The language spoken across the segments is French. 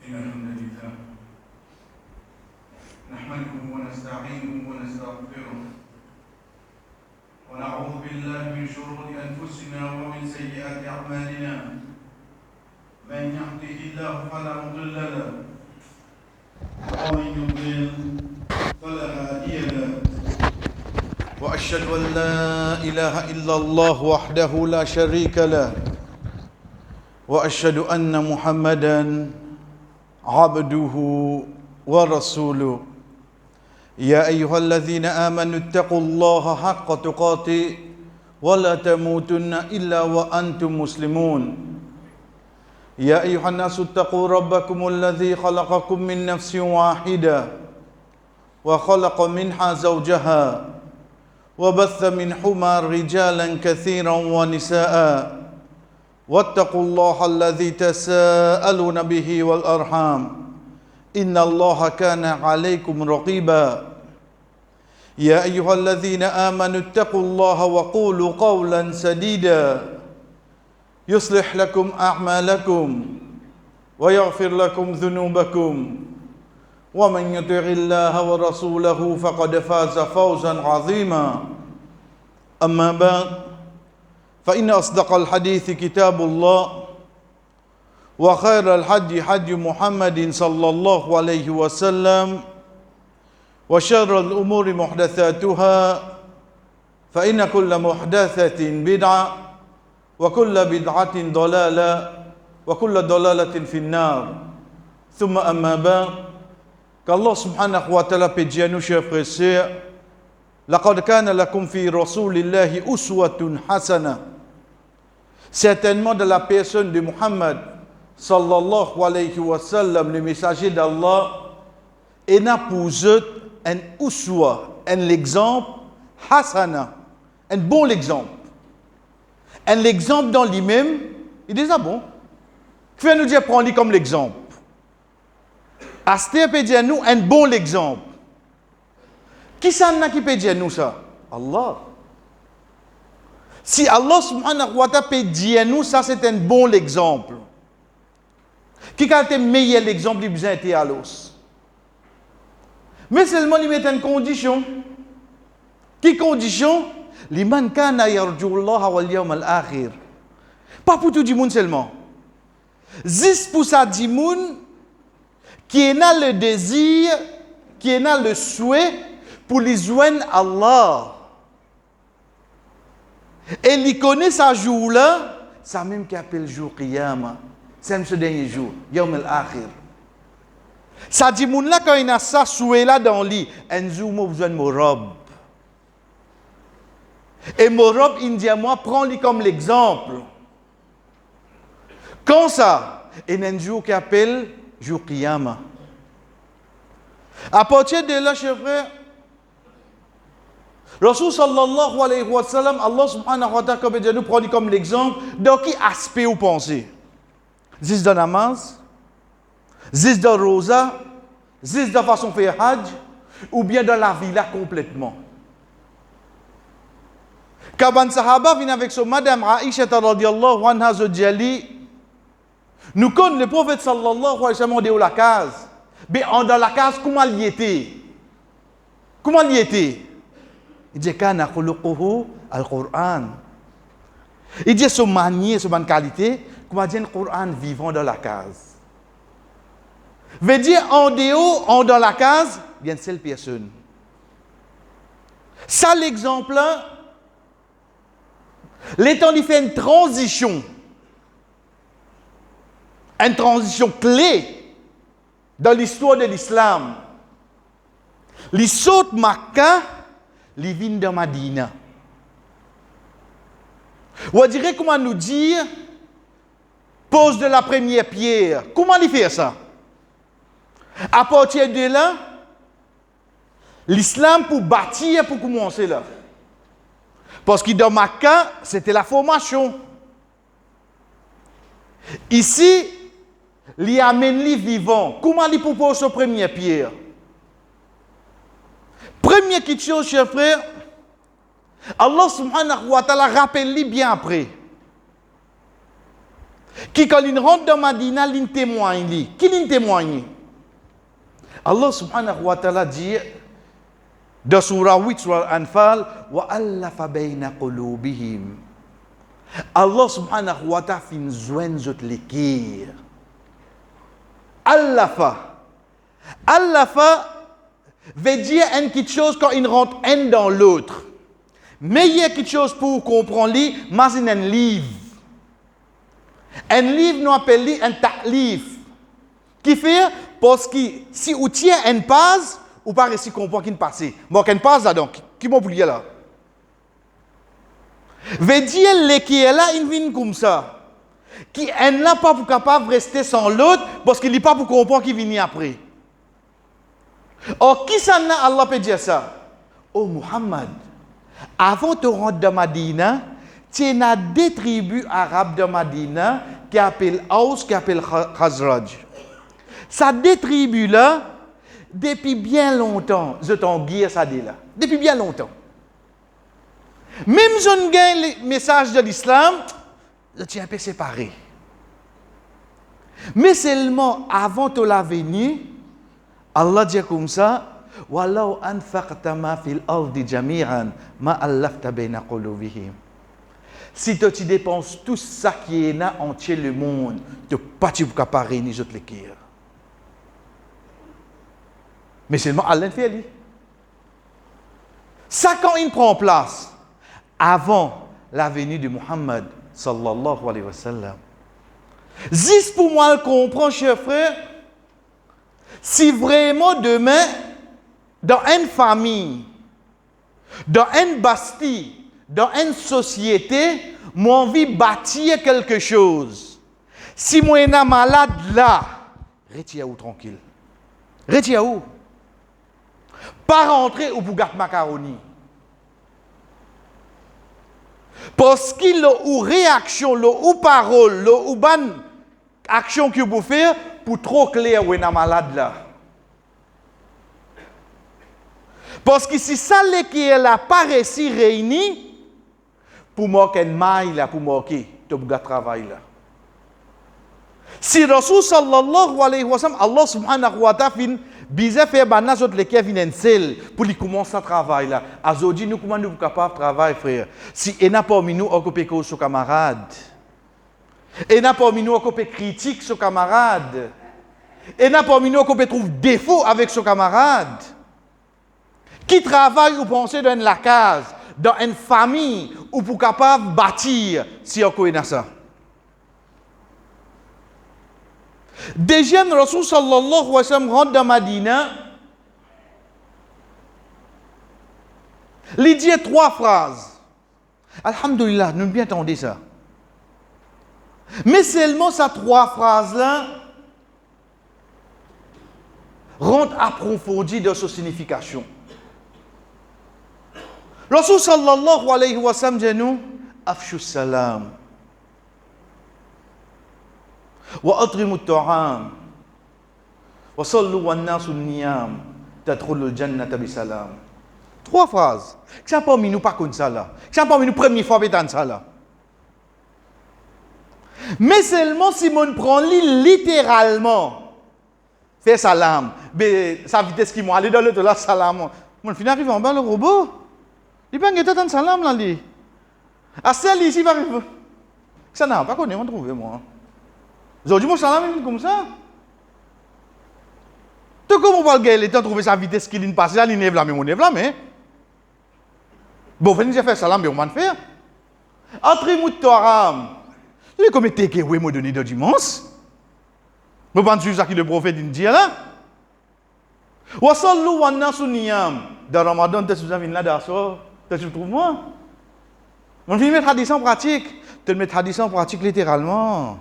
إن الحمد لله نحمده ونستعينه ونستغفره ونعوذ بالله من شرور أنفسنا ومن سيئات أعمالنا من يهده الله فلا مضل له ومن يضلل فلا هادي له وأشهد أن لا إله إلا الله وحده لا شريك له وأشهد أن محمدًا عبده ورسوله يا أيها الذين آمنوا اتقوا الله حق تقاته ولا تموتن إلا وأنتم مسلمون يا أيها الناس اتقوا ربكم الذي خلقكم من نفس واحدة وخلق منها زوجها وبث منهما رجالا كثيرا ونساء واتقوا الله الذي تساءلون به والأرحام إن الله كان عليكم رقيبا يا أيها الذين آمنوا اتقوا الله وقولوا قولا سديدا يصلح لكم أعمالكم ويغفر لكم ذنوبكم ومن يطع الله ورسوله فقد فاز فوزا عظيما أما بعد فإن أصدق الحديث كتاب الله وخير الحدي حدي محمد صلى الله عليه وسلم وشر الأمور محدثاتها فإن كل محدثة بدعة وكل بدعة ضلالة وكل ضلالة في النار ثم أما بعد qu'Allah subhanahu wa ta'ala peut dire à nous chers frères et sœurs لقد كان لكم في رسول الله أسوة حسنة. Certainement de la personne de Muhammad sallallahu alayhi wa sallam, le messager d'Allah, et n'a pour eux un uswa, un exemple hasana, un bon exemple. Un exemple dans lui-même, il dit bon. Qui fait nous dire prendre comme l'exemple? Asté peut dire nous un bon exemple. Qui s'en a qui peut dire nous ça? Allah. Si Allah subhanahu wa ta'ala peut dire nous ça, c'est un bon exemple. Qui a été meilleur exemple du besoin était à l'os. Mais seulement il met une condition. Qui condition? Liman kana yarju Allah wal yawm al akhir. Pas pour tout le monde seulement. Juste pour ça du monde qui a le désir, qui a le souhait pour les joindre Allah. Et il connaît ce jour-là, ça même qui appelle jour Qiyamah. C'est ce dernier jour, Yawm al-Akhir. Ça dit, moun là, quand il a ça souhait-là dans lui, un jour, moi, besoin de mon robe. Et mon robe, il dit à moi, prends-le comme l'exemple. Quand ça? Et un jour qui appelle jour Qiyamah. À partir de là, chers frères, Rasul sallallahu alayhi wa sallam, Allah subhanahu wa ta'ala, comme nous prend comme l'exemple, dans qui aspect vous pensez? Zis dans namaz, zis dans rosa, zis dans façon faire hajj, ou bien dans la vie là complètement. Quand un sahaba vient avec son madame Aïcha radiyallahu anha zodjali, nous connaissons le prophète sallallahu alayhi wa sallam dans la case. Mais dans la case, comment il y était? Comment il y était? Il dit kana khuluquhu al-Qur'an. Il dit son manière, son qualité, comment dire le Coran vivant dans la case. Veut dire en dehors, en dans la case, il y a une seule personne. Ça l'exemple là, l'étant il fait une transition clé dans l'histoire de l'islam. Il saute Makkah, il vient de Madina. On dirait comment nous dire, pose de la première pierre. Comment il fait ça? À partir de là, l'islam pour bâtir, pour commencer là. Parce que dans Makkah, c'était la formation. Ici, il amène les vivants. Comment il propose sa première pierre? Première question, chers frères, Allah subhanahu wa ta'ala rappelle-lui bien après. Qui, quand il rentre dans Madina, il témoigne. Qui il témoigne? Allah subhanahu wa ta'ala dit dans surah 8, surah Anfal, wa allafa bayna qulubihim. Allah subhanahu wa ta'ala fin joindre zot l'équire. Allafa veut dire une petite chose quand il rentre un dans l'autre. Mais il y a quelque chose pour comprendre, mais c'est un livre. Un livre, nous appelons un ta'lif. Qui fait, parce que si vous tiens une page, vous ne pouvez pas comprendre qu'il passe. Bon, une page là donc, qui m'a oublié là? Veut dire, les qui est là, il vient comme ça. Qui n'est pas pour capable de rester sans l'autre, parce qu'il n'est pas pour comprendre qu'il vient après. Or, qui ça n'a, Allah peut dire ça? Oh Muhammad, avant de rentrer dans Madina, tu as deux tribus arabes de Madina qui appellent Aus, qui appellent Khazraj. Ces deux tribus-là, depuis bien longtemps, je t'en guide ça là. Depuis bien longtemps. Même si on gagne le message de l'islam, je tiens un peu séparé. Mais seulement avant de la venue, Allah dit comme ça, Walau anfaqta ma fil ardi jami'an ma allafta baina qulubihim. Si tu dépenses tout ça qui est là entier le monde, tu n'es pas capable de réunir les cœurs. Mais seulement Allah fait lui. Ça quand il prend place avant la venue de Muhammad sallallahu alayhi wa sallam. Juste pour moi le comprendre, chers frères, si vraiment demain, dans une famille, dans une bastille, dans une société, moi envie de bâtir quelque chose. Si moi suis malade là, retire-vous tranquille. Retire-vous. Pas rentrer au bougat macaroni. Parce qu'il y a une réaction, une parole, une action que vous faites pour trop clair où est malade là. Parce que si ça qui est là pas réussi réuni, pour marquer une maille là, pour marquer, tu as travail là. Si Rasul sallallahu alayhi wa sallam, Allah subhanahu wa ta'ala fin bizarre fait banna zot lesquels viennent sel pour lui commencer à travailler là. Azodi nous comment nous capable travailler frère. Si et n'a pas nous occuper que son camarade. Et n'a pas nous occuper critique son camarade. Et n'a pas nous occuper trouve défaut avec son camarade. Qui travaille ou penser dans la case, dans une famille ou pour capable bâtir si on connaît ça. Deuxième, Rasul sallallahu alayhi wa sallam rentre dans Madina. Il dit 3 phrases. Alhamdulillah, nous bien entendu ça. Mais seulement ces 3 phrases-là rentrent approfondies dans sa signification. Rasul sallallahu alayhi wa sallam dit nous, Afshu salam. وأطعموا الطعام وصلوا والناس النيام تدخلوا الجنة بسلام. 3 phrases. Que ça parmi nous pas comme ça là. Que ça parmi nous première fois pétant ça là. Mais seulement si on prend littéralement, fait salam. Mais sa vitesse qui m'a allé dans l'autre là salam. Mon fin arrive en bas le robot. Il pas ngeta tant salam là lui. À celle ici va arriver. Ça n'a pas connu on trouve moi. Aujourd'hui, mon salam est comme ça. Tu comment on va le temps trouver sa vitesse qui vient passer, là, il nève là, mais on nève là, mais. Bon, venez faire salam, mais on va le faire. Entre Moutaram. Tu sais comment t'es que oui, m'a donné de dimanche. Vous pensez ça que le prophète dit là? Wasallu wa nasu niyam. Dans Ramadan, tu es là, d'accord? Tu trouves moi? On vient mettre hadith en pratique. Tu mets hadith en pratique littéralement.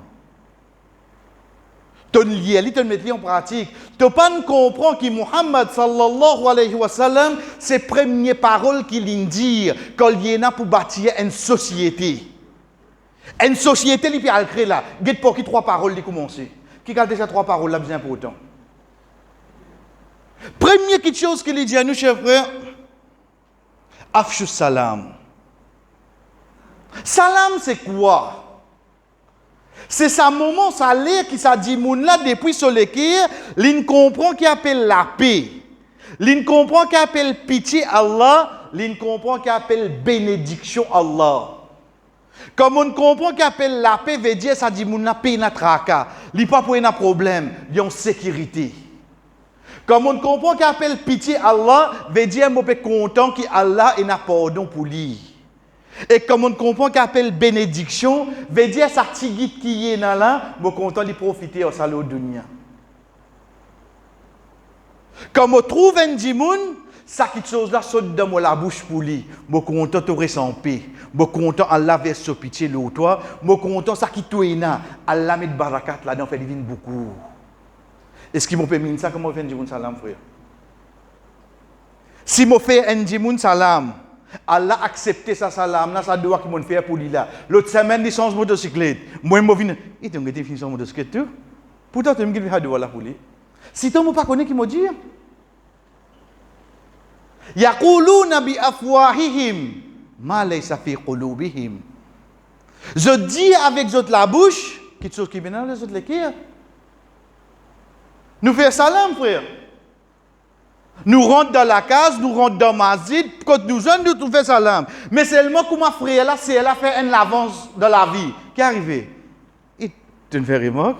Tu le mets en pratique. Tu ne pas comprendre que Muhammad sallallahu alayhi wa sallam, c'est les premières paroles qu'il dit quand il y a pour bâtir une société. Une société, il peut créer là. Il y a pour qui 3 paroles qui commencent. Qui a déjà 3 paroles là, bien important. Première chose qu'il dit à nous, chers frères, Afshu salam. Salam, c'est quoi? C'est ça moment, ça l'air qui ça dit moun là depuis sur l'équerre, l'in comprend qui appelle la paix. L'in comprend qui appelle pitié Allah, l'in comprend qui appelle bénédiction Allah. Comme on comprend qui appelle la paix, veut dire ça dit moun la paix na traka, li pas pour un problème, li en sécurité. Comme on comprend qui appelle pitié Allah, veut dire moi content que Allah ait un pardon pour lui. Et comme on comprend qu'appelle bénédiction, veut dire ça tigit qui est là, moi content de profiter au salaud dunya. Comme on trouve un dimoun, ça qui chose là saute dans la bouche pour lui, moi content de sans paix, moi content Allah verse sa pitié l'eau toi, moi content ça qui toi là, Allah met barakat là-dedans fait divine beaucoup. Est-ce qu'il m'a permis ça comment fait un dimoun salam frère? Si moi fais un dimoun salam, Allah accepte sa salam, ça doit qu'il m'ont fait pour lui là. L'autre semaine, il change de motocyclette. Moi, je viens, il t'a dit fini son motocyclette tout. Pourtant, tu me dis qu'il là pour lui. Si tu ne pas connais qui m'a dit, yaquluna bi afwahihim ma laysa fi qulubihim. Je dis avec la bouche, quelque chose qui vient dans les autres l'équerre. Nous faisons salam, frère. Nous rentrons dans la case, nous rentrons dans ma masjid, quand nous jeunes, nous faisons salam. Mais seulement que ma frère là, c'est elle a fait une avance dans la vie. Qui est arrivé? Il te fait remarque.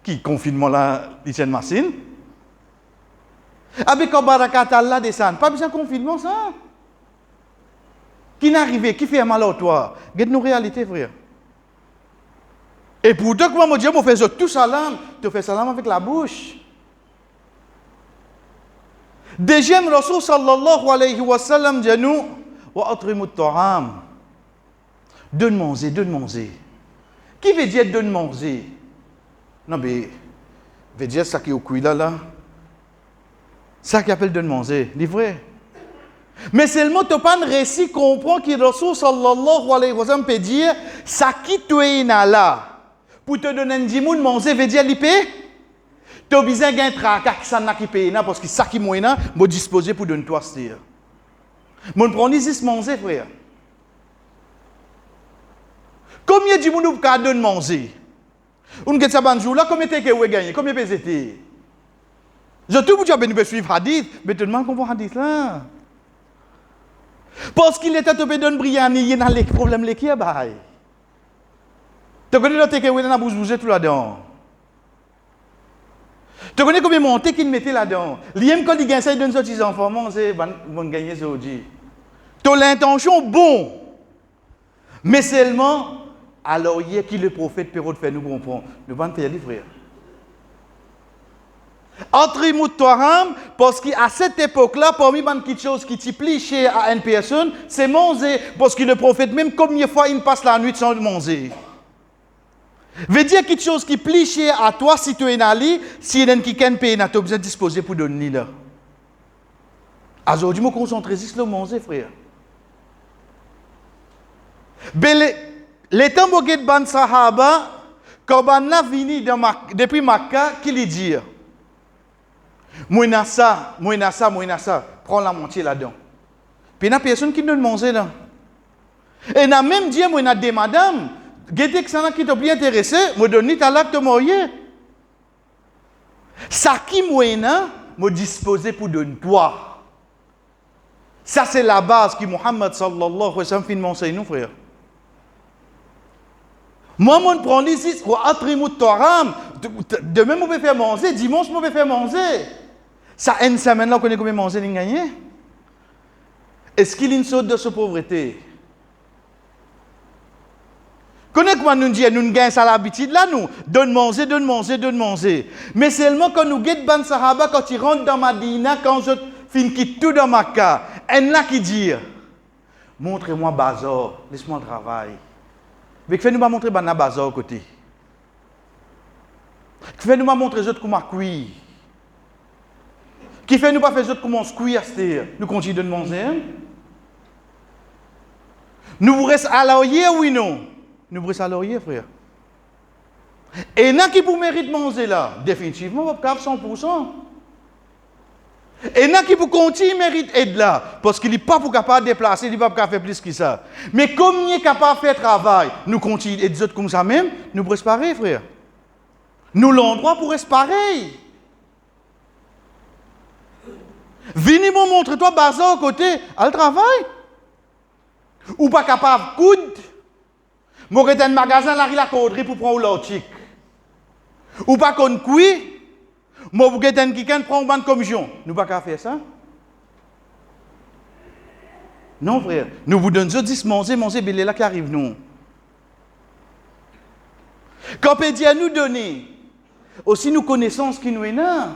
Qui confinement là, il tient une machine. Avec quand barakat Allah descend, pas besoin de confinement ça. Qui n'est arrivé? Qui fait mal à toi? Regarde nos réalités, frère. Et pourtant, comment me dire, je fais tout salam, tu fais salam avec la bouche. Deuxième Rasul sallallahu alayhi wa sallam dit nous wa atrimut ta'am. Donne manger, donne manger. Qui veut dire donne manger? Non mais veut dire ça qui est au cuit là. Ça qui appelle donne manger, c'est vrai. Mais seulement tu pas un récit comprend que Rasul sallallahu alayhi wa sallam peut dire ça qui toi là pour te donner un dimoun manger veut dire l'ipé. Tu as besoin d'un tracas qui s'en a qui paye parce que ça qui moyen me disposer pour donner toi c'est. Mon prend ici manger frère. Combien de monde peut donner manger? On get ça ban jour là combien t'es que gagner? Combien pesé? Je tout vous avez suivre hadith, mais tout le monde comprend hadith là. Parce qu'il était tombé d'un brillant, il y a les problèmes les qui est bail. Tu connais le que dans la bouche bouger tout là-dedans. Tu connais combien de monté qu'il mettait là-dedans? L'IM quand il gagne ça, il donne ça aux enfants, c'est bon gagner ça aujourd'hui. Tu as l'intention bon. Mais seulement, alors il y a qui le prophète Pérot fait nous comprendre. Nous allons faire les frères. Entre Moutouaram, parce qu'à cette époque-là, parmi les choses qui t'y à une personne, c'est manger. Parce que le prophète, même combien de fois il passe la nuit sans manger. Veut dire quelque chose qui plie à toi si tu es allé, si il y a qui ken paye, tu as besoin de disposer pour donner là. Aujourd'hui, je me concentre sur le manger, frère. Les temps où il ban sahaba, quand on a venu depuis Makkah, qui lui dit moi ça, prends la moitié là-dedans. Puis il y a personne qui donne manger là. Et il a même dit moi des madame. Gete que ça qui t'a bien intéressé, me donne ta l'acte moyen. Ça qui moyen, me disposer pour donner toi. Ça c'est la base que Muhammad sallallahu alayhi wa sallam fin m'enseigne nous frère. Moi mon prend ici wa atrimut taram, demain on peut faire manger, dimanche on peut faire manger. Ça une semaine là on connaît combien manger ni gagner. Est-ce qu'il y a une sorte de cette pauvreté? Connais comment nous dit, nous gagnons ça l'habitude là, nous, donne manger. Mais seulement quand nous guettons ban sahaba, quand ils rentrent dans Madina, quand je finis quitte tout dans Makkah, elle là qui dit, montrez-moi bazar, laisse-moi travailler. Mais que fait nous pas montrer ban bazar au côté. Que fait nous pas montrer les autres comment cuire. Qui fait nous pas faire les autres comment se cuire, nous continuons de manger. Nous vous restons à l'oreiller, oui non? Nous brisons à l'oreiller, frère. Et n'a qui pour mérite manger là? Définitivement, pas 100%. Et là qui pour continuer mérite aide là parce qu'il n'est pas pour capable de déplacer, il n'est pas pour faire plus que ça. Mais comme il est capable de faire travail, nous continuons et des autres comme ça même, nous restons pareil, frère. Nous l'endroit pour rester pareil. Venez me montrer toi bazar au côté, à le travail. Ou pas capable de coudre. Moi j'ai un magasin là il a coudre pour prendre l'autique. Ou pas qu'on cuit. Moi, vous avez quelqu'un qui prend une bonne commission. Nous ne pouvons pas faire ça. Non, frère. Nous vous donnons 10 manger, mais là qui arrive, nous. Quand on dit à nous donner, aussi nos connaissances qui nous est là.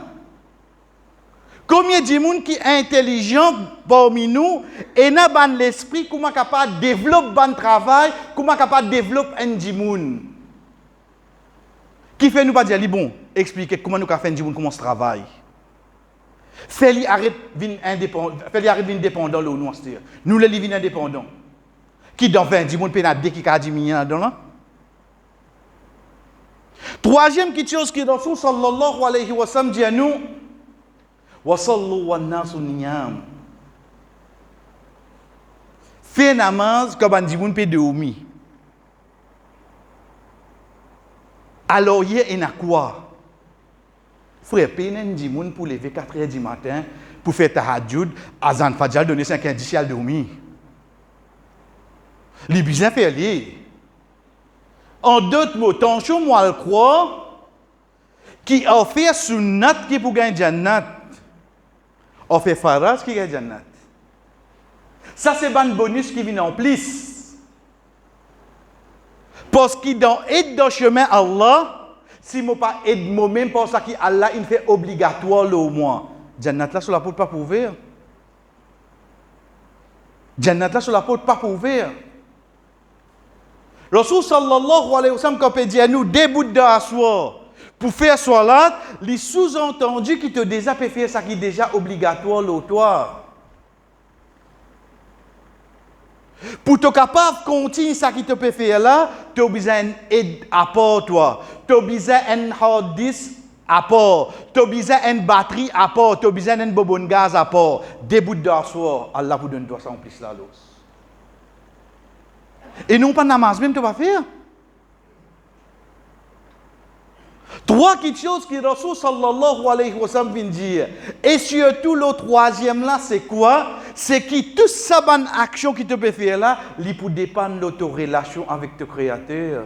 Combien de gens qui sont intelligents parmi nous et n'a pas l'esprit, comment capable de développer un travail, comment capable de développer un gens. Qui fait nous pas dire, bon, expliquer comment nous avons fait un gens comment on travaille. Fais-lui arrêter d'être indépendant, nous les livres indépendants. Qui dans 20 gens peut être qui a 10 millions dans là. Troisième chose qui est dans le sallallahu alayhi wa sallam dit à nous, wa sallu wa nasu niyam. Fais namaz comme un gens peut dormir. Alors, il y a quoi? Frère, peine dit moun pour lever 4h du matin, pour faire tahajjud, azan fajal donner 5h d'ici à dormir. Les bizarres fait lier. En d'autres mots, tension moi le croire, qui a fait sunnat qui pour gagner jannat, a fait faraj qui gagne jannat. Ça c'est un bonus qui vient en plus. Parce que dans aide dans le chemin Allah, si je ne pas aide moi-même, parce que Allah il fait obligatoire le moins. Jannat là sur la porte pas pour ouvrir. Jannat là sur la porte pas pour ouvrir. Rasul sallallahu alayhi wa sallam quand il dit à nous debout d'asseoir pour faire salat, les sous-entendus qui te déjà fait faire ça qui est déjà obligatoire le toi. Pour être capable de continuer ce qui te peut faire là, tu as besoin d'aide à part toi. Tu as besoin d'un hard disk à part. Tu as besoin d'une batterie à part. Tu as besoin d'un bonbon de gaz à part. Debout d'asseoir, Allah vous donne ça en plus là. Et non pas namaz même tu vas faire. Trois choses que Rasul sallallahu alayhi wa sallam vient dire. Et surtout le troisième là, c'est quoi? C'est que toute sa bonne action qui te peut faire là, il peut dépendre de ta relation avec ton Créateur.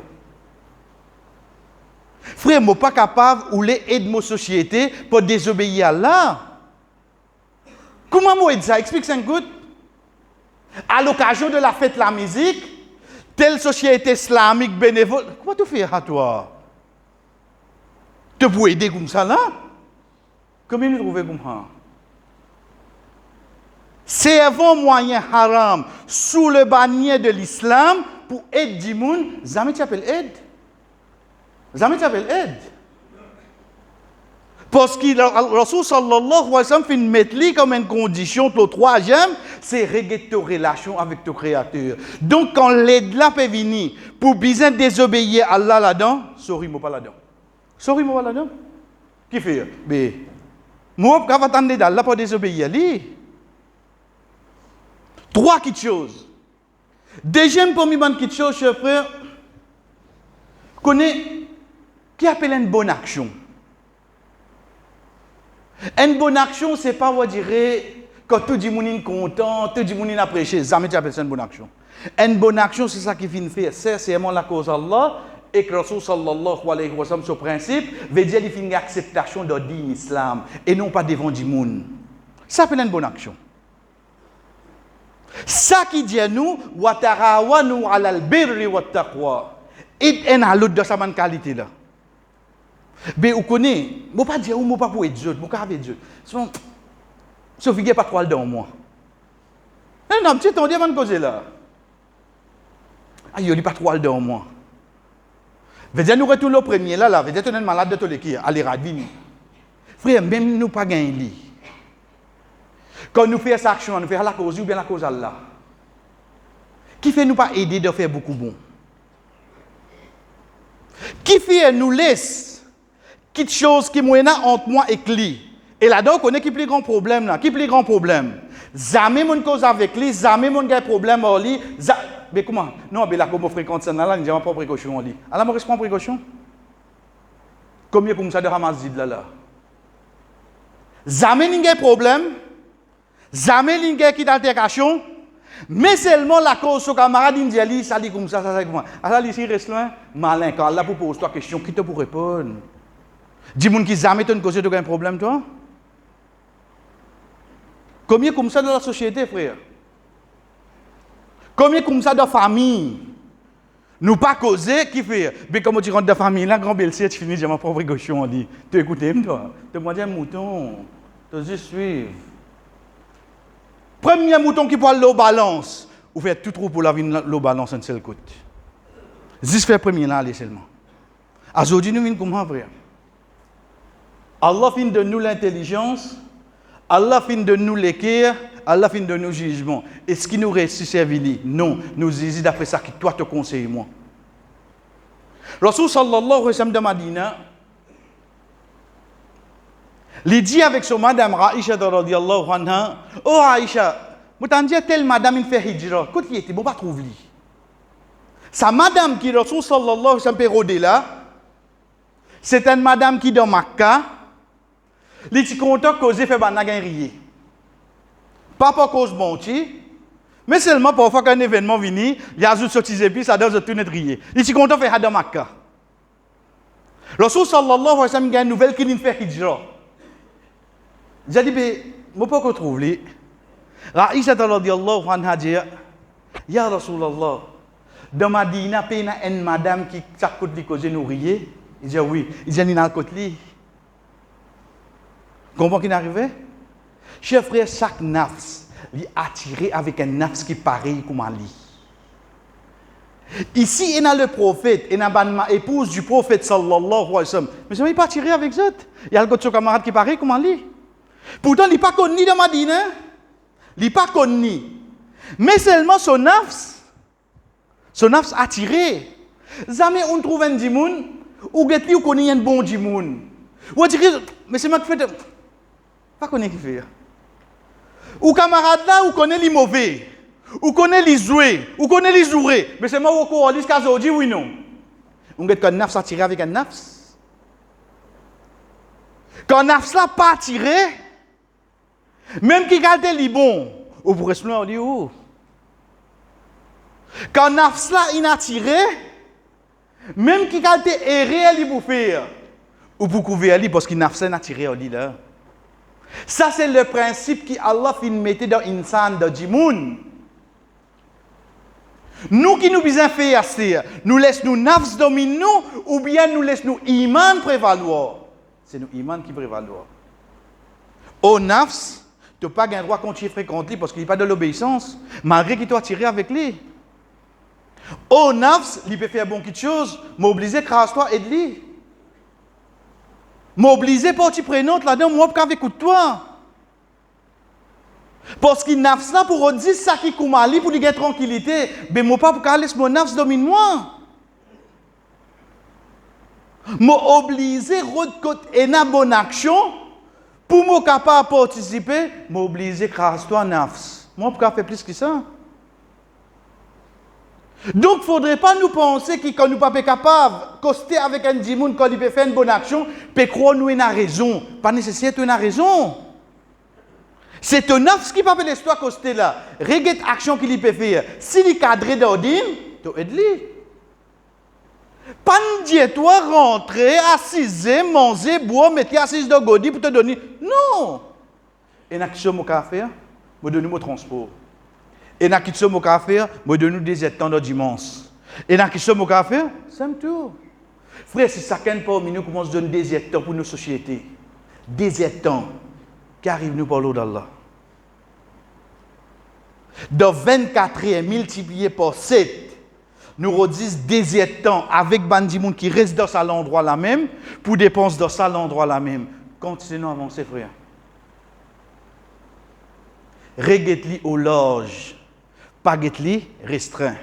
Frère, je ne suis pas capable ou les aider ma société pour désobéir à Allah. Comment moi aide ça? Explique ça un coup. À l'occasion de la fête de la musique, telle société islamique bénévole, comment tu fais à toi? Tu peux aider comme ça là? Comment nous trouvons comme ça? C'est un moyen haram sous le bannière de l'islam pour aider du monde. Jamais tu appelles aide. Jamais tu appelles aide. Parce que le Rasul sallallahu alayhi wa sallam fait mettre comme une condition, le troisième, c'est régler ta relation avec ton Créateur. Donc quand l'aide là peut venir pour bien désobéir à Allah là-dedans, sorry-moi pas là-dedans. Sorry-moi pas là-dedans. Qui fait? Mais moi, quand je vais attendre là pour désobéir à lui. Trois petites choses. Deuxième pour moi, petite chose, cher frère, connaît qui appelle une bonne action. Une bonne action, ce n'est pas, on dirait, quand tout le monde est content, tout le monde est apprécié. Jamais tu appelles ça une bonne action. Une bonne action, c'est ça qui vient faire. C'est seulement la cause d'Allah. Et que Rasul sallallahu alayhi wa sallam, ce principe, veut dire qu'il fait une acceptation de l'islam et non pas devant du monde. Ça s'appelle une bonne action. Ça qui dit à nous, wa tarawanu ala al-birri wa taqwa. Et un à l'autre de sa bonne qualité là. Mais vous connaissez, je ne pas dire, je ne pas pour être Dieu, je ne pas avec Dieu. Sauf qu'il n'y a pas trop dans moi. Non, petit on dit avant de causer là. Ah, il n'y a pas trop dans moi. Veut dire nous retournons au premier là, veut dire que nous sommes malades de tous les qui, allez radvini. Frère, même nous pas gagner. Quand nous faisons cette action, nous faisons la cause ou bien la cause Allah. Qui fait nous pas aider de faire beaucoup bon? Qui fait nous laisse quelque chose qui est entre moi et lui Et là-dedans, on connaît qui plus grand problème là. Qui plus grand problème? Jamais mon cause avec lui, jamais mon gars problème avec lui. Mais comment? Non, mais là, comme on fréquente ça, là, on prend précaution en lui. Alors, on prend précaution. Combien comme ça de Ramazid là? Jamais il y a problème. Jamais il y a qui d'altération. Mais seulement la cause de camarade indiali, ça dit comme ça, ça comme ça. Alors, ici, reste loin, malin, quand là, pour poser toi question, qui te pour répondre? Dis-moi qui jamais t'as une cause de un problème, toi? Combien comme ça dans la société, frère? Combien comme ça dans la famille? Nous pas causer, qui fait? Mais comme tu rentres dans la famille, là, grand belle-sœur, tu finis, j'ai ma propre gauchon, on dit. Tu écoutes, toi? Tu me dis un mouton, tu juste suivre. Premier mouton qui parle l'eau balance, vous faites tout trou pour la vie l'eau balance un seul côté. Juste fait premier là, allez seulement. Aujourd'hui, nous venons comment, frère? Allah fin de nous l'intelligence, Allah fin de nous l'équerre, Allah fin de nous jugement. Est-ce qu'il nous reste servi? Non, nous disons d'après ça que toi te conseilles moi. Rasul sallallahu alayhi wa sallam de Madina, il dit avec son madame Aïcha radhiyallahu anha, oh Aïcha, vous t'en dites telle madame il fait hijra, quand il était, bon pas trouver. Sa madame qui Rasul sallallahu alayhi wa sallam pérodé là, c'est une madame qui dans Makkah. Les petits contents causés fait banagan rier. Pas pour cause bonti, mais seulement parfois qu'un événement vient, il y a des sorties épices, ça donne tout net rier. Les petits contents fait hadamaka. Rasul sallallahu alayhi wa sallam a une nouvelle qui vient faire hijra. J'ai dit, mais je ne peux pas trouver. Aïcha radhiyallahu anha dit, Ya Rasulallah, dans Madina, il y a une madame qui chaque côté de cause nous rier. Il dit oui, il dit il y a un côté. Comment qu'il est arrivé? Cher frère, chaque nafs est attiré avec un nafs qui est pareil comme Ali. Ici, il y a le prophète, il y a une épouse du prophète sallallahu alayhi wa sallam. Mais il n'est pas attiré avec ça. Il y a le camarade qui est pareil comme Ali. Pourtant, il n'est pas connu dans Madina. Il n'est pas connu. Mais seulement son nafs attiré. Jamais on trouve un dimoun, ou get-li ou connaît un bon dimoun. Ou dire, mais c'est moi qui fais. Pas connaît qui fait. Ou camarade là, ou connaît les mauvais. Ou connaît les jouets. Ou connaît les jouets. Mais c'est moi qui connais les cas aujourd'hui, oui non. On get qu'un nafs attiré avec un nafs. Quand nafs là pas attiré, même qui garde les bons, ou pour rester on dit où. Quand nafs là inattiré, même qui garde erré li pour faire, ou pour couvrir li parce qu'il nafs là inattiré on dit là. Ça c'est le principe qui Allah fin mettait dans insan dans djimoun. Nous qui nous besoin faire c'est nous laisse nous nafs dominer nous ou bien nous laisse nous iman prévaloir. C'est nous iman qui prévaloir. Au nafs, tu n'as pas un droit quand tu fréquentes lui parce qu'il n'y a pas de l'obéissance, malgré qu'il t'a attiré avec lui. Au nafs, il peut faire bon quelque chose, m'obliger, crasse-toi, aide-lui. M'obliger pour tu prénotes là-dedans, moi, avec toi. Parce qu'il nafs là pour dire ça qui koumali pour lui gagner tranquillité, mais moi pas pour qu'elle laisse mon nafs domine moi. M'obliger et une bonne action pour moi capable de participer, m'obliger crasse-toi nafs. Moi pour faire plus que ça. Donc, il ne faudrait pas nous penser que quand nous ne sommes pas capables de coster avec un djimoun, quand il peut faire une bonne action, peut croire nous a raison. Pas nécessaire, tu as raison. C'est un nafs qui peut faire l'histoire coster là. Regarde l'action qu'il peut faire. S'il est cadré d'ordine, tu aides-lui. Pas dire toi rentrer, assiser, manger, boire, mettre assise de godi pour te donner. Non. Et l'action que je vais faire, je vais donner mon transport. Et dans qui sommes au café, moi de nous des temps de dimanche. Et dans qui sommes au café, c'est un tour. Frère, si chacun parmi nous commence à donner des temps pour nos sociétés, des temps qui arrivent nous par l'eau d'Allah. Dans 24 heures multiplié par 7, nous redisons des temps avec Bandimoun qui reste dans cet endroit là même, pour dépenser dans cet endroit là même. Continuons à avancer, frère. Regarde-li au large. Pas li restreint.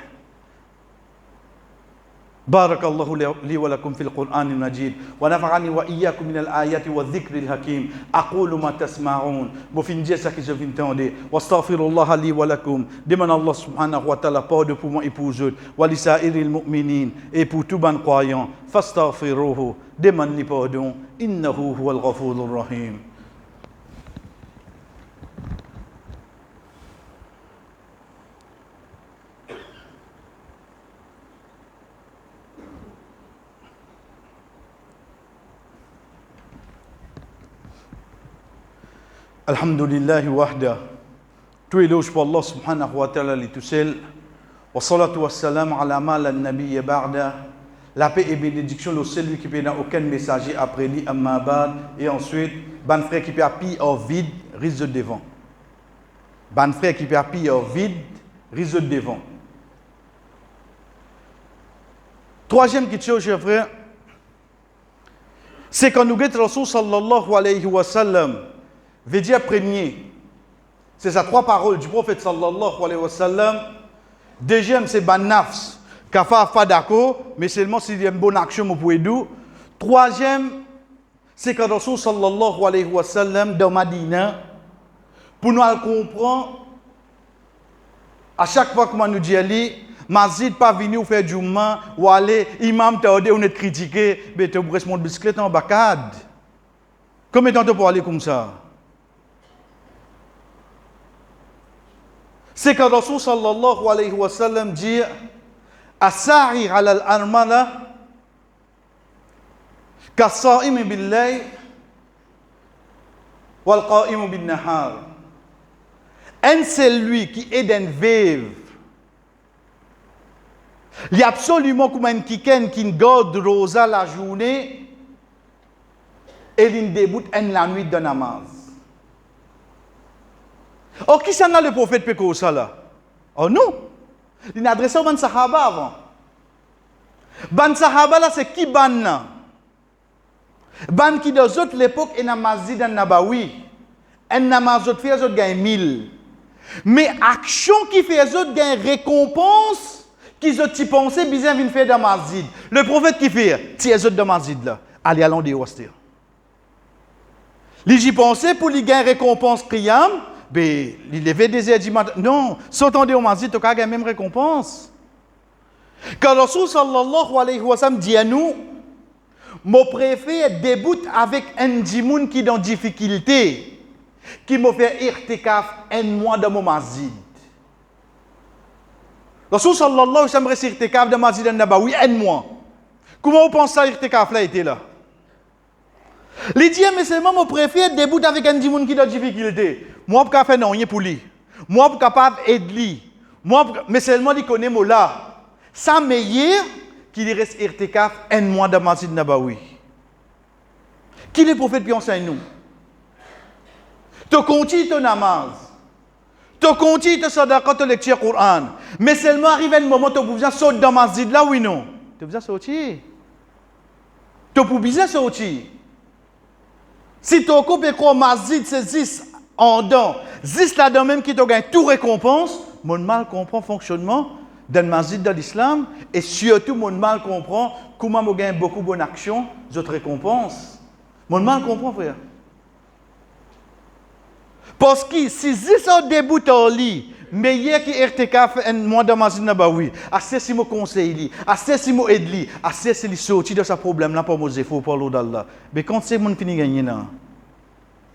بارك الله لي ولكم في القرآن المجيد ونفعني وإياكم من الآيات والذكر الحكيم أقول ما تسمعون بفنجي ça que je viens d'entendre واستغفر الله لي ولكم demande Allah subhanahu wa ta'ala pardon pour moi et pour eux ولسائر المؤمنين et pour tous les croyants فاستغفروه demande pardon إنه هو الغفور الرحيم. Alhamdulillah wahda. Tout éloge pour Allah subhanahu wa ta'ala li tout seul. Wa salatu wa salam ala ma la nabiyya ba'da. La paix et bénédiction de celui qui peut n'a aucun messager après lui amma ba'd. Et ensuite, ban frère qui peut appuyer au vide, risque de devant. Ban frère qui peut appuyer au vide, risque de devant. Troisième question, chers frères, c'est quand nous guettons Rasul sallallahu alayhi wa sallam. Veut dire premier, c'est ça trois paroles du prophète sallallahu alayhi wa sallam. Deuxième, c'est ban nafs, kafa fa d'accord, mais seulement s'il y a une bonne action, vous pouvez dire. Troisième, c'est quand Rasul sallallahu alayhi wa sallam dans Madina, pour nous comprendre, à chaque fois que nous dit ali, Mazid pas venir faire du Jumma ou aller imam t'a aidé ou être critiqué, mais tu pourrais se monter bicyclette en bacade. Combien de temps pour aller comme ça? C'est quand Rasul sallallahu alayhi wa sallam dit As-sa'ir ala al-armala kas-sa'im bil-layl wal-qa'im bin-nahar. Un celui qui est d'un veuve, il y a absolument comme un kiken qui garde rosa la journée et il débute la nuit de namaz. Oh, qui s'en a le prophète Péko ça là? Oh non! Il a adressé au Ban Sahaba avant. Ban Sahaba là, c'est qui ban là? Ban qui dans autres l'époque est dans Masjid an-Nabawi. Un namaz autres fait autres gagne 1000. Mais action qui fait autres gagne récompense qu'ils ont pensé bizarre vient faire dans Masjid. Le prophète qui fait, si les autres dans Masjid là, allez allons de Wastir. Ils y pensaient pour lui gagner récompense qiyam. Ben, il levait des heures du matin. Non, s'entendez au masjid, tu as la même récompense. Quand le Rasul sallallahu alayhi wa sallam dit à nous, mon préfet débute avec un djimoun qui est dans difficulté, qui m'a fait irtikaf un mois dans mon masjid. Le Rasul sallallahu alayhi wa sallam reste irtikaf dans le masjid an-Nabawi un mois. Comment vous pensez que irtikaf là était là? Les dieux, mais seulement mon préfet débute avec un djimoun qui est dans difficulté. Moi, je ne peux pas faire rien pour lui. Moi, je ne suis pas capable d'aider lui. Mais seulement, il connaît moi là. Ça meilleur qu'il reste irtikaf un mois dans le masjid Nabawi. Qui est le prophète qui enseigne nous? Tu continues ton namaz. Tu continues ton sadaqa, tu lecture Coran. Mais seulement, arrive un moment où tu as besoin de sortir dans le masjid là, oui, non? Tu as besoin de sortir. Tu as besoin de sortir. Si tu as coupé le masjid, c'est 10 en dents. 10 là-dedans même qui te gagne tout récompense, mon mal comprend le fonctionnement d'un masjid de l'islam et surtout mon mal comprend comment je gagne beaucoup de bonnes actions, d'autres récompenses. Mon mal comprend, frère. Parce que si 10 ans début en lit, meilleur qui RTK un mois de masjid Nabawi, assez si je conseille, assez si je aide, assez si je sorti de ce problème-là pour mes efforts pour l'eau d'Allah. Mais quand c'est mon fini gagner,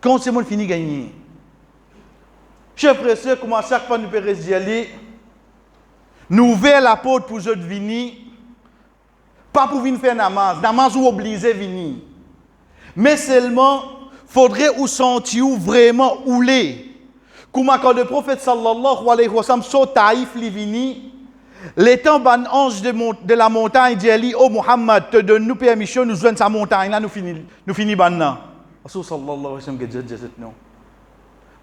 quand c'est mon fini gagner, chers frères et sœurs, comment chaque fois nous pouvons y aller, nous ouvrons la porte pour eux de venir, pas pour venir faire namaz, namaz ou obligé de venir. Mais seulement, il faudrait ou sentir vraiment oulé. Comme quand le prophète sallallahu alayhi wa sallam saut Taïf li vini, l'étant ban ange de la montagne dit oh Muhammad, te donne nous permission, nous joindre sa montagne là, nous finissons ban là. Rasul sallallahu alayhi wa sallam dit non.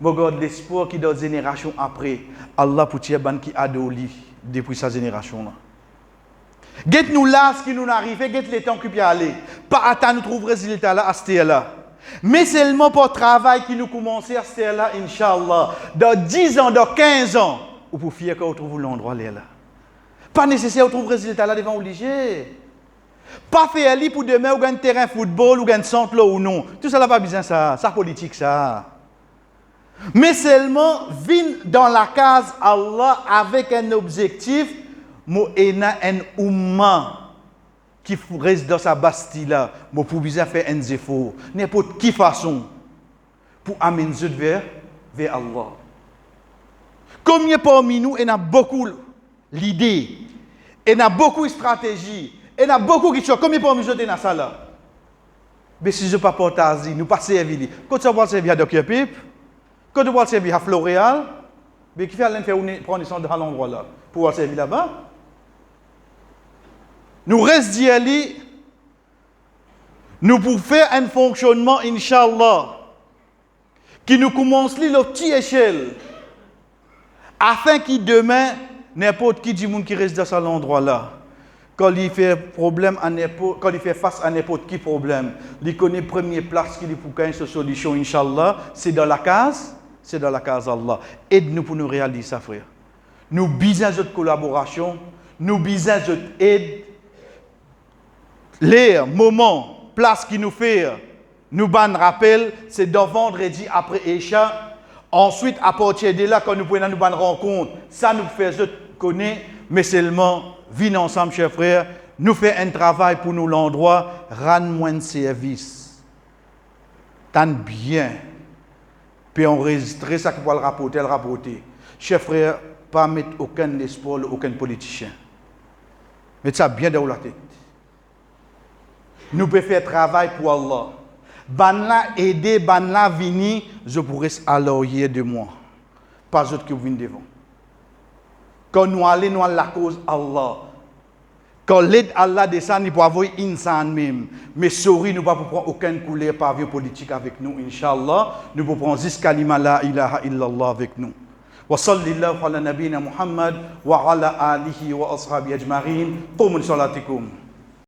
Regarde l'espoir qui dans génération après, Allah pour tirer ban qui adoli depuis sa génération là. Get nous là ce qui nous arrive, get les temps qui peut aller. Pas attendre nous trouver résultat là à ce là. Mais seulement pour le travail qui nous commence à ce là, Inch'Allah. Dans 10 ans, dans 15 ans, ou pour fier qu'on trouve l'endroit là. Pas nécessaire de trouver résultat là devant obligé. Pas faire li pour demain ou gagner terrain football ou gagner centre là ou non. Tout ça n'a pas besoin ça. Ça politique ça. Mais seulement vin dans la case Allah avec un objectif, mo ena un umma qui reste dans sa Bastille là, mo pour bien faire un effort, n'importe qui façon pour amener vers Allah. Combien parmi nous, il y a beaucoup l'idée, il y a beaucoup de stratégies, il y a beaucoup de choses. Combien parmi nous, il y a ça là? Mais si je ne pas partager, nous pas servir. Quand tu vas servir à Dr. Pip, quand tu vas servir à Floréal, mais qui fait aller faire prendre son dans l'endroit là pour servir là-bas? Nous restons d'y nous pour faire un fonctionnement, Inch'Allah, qui nous commence à la petite échelle, afin que demain, n'importe qui du monde qui reste dans cet endroit-là, quand il fait problème quand il fait face à n'importe qui problème, il connaît première place qu'il pour gagner cette solution, Inch'Allah, c'est dans la case Allah. Aide-nous pour nous réaliser ça, frère. Nous bisons notre collaboration, nous bisons notre aide, les moments, place qui nous fait, nous ban rappel, c'est dans vendredi après Isha. Ensuite, à partir de là, quand nous prenons nous ban rencontre, ça nous fait connaître, mais seulement, venez ensemble, chers frères, nous fait un travail pour nous l'endroit, rendre moins de service. Tant bien. Puis enregistrer ça qui va le rapporter. Chers frères, pas mettre aucun espoir, aucun politicien. Mettez ça bien dans la tête. Nous pouvons faire travail pour Allah. Banla aider, banla venir, je pourrais alors hier de moi. Pas autre qui viennent devant. Quand nous allons dans la cause Allah. Quand l'aide Allah descend, nous pouvons avoir insan même. Mais sorry, nous ne pouvons pas prendre aucune couleur par vie politique avec nous, Inch'Allah. Nous pouvons prendre juste kalima la ilaha illallah avec nous. Wa sallallahu ala nabina Muhammad wa ala alihi wa ashabi ajma'in. Qumu salatikum.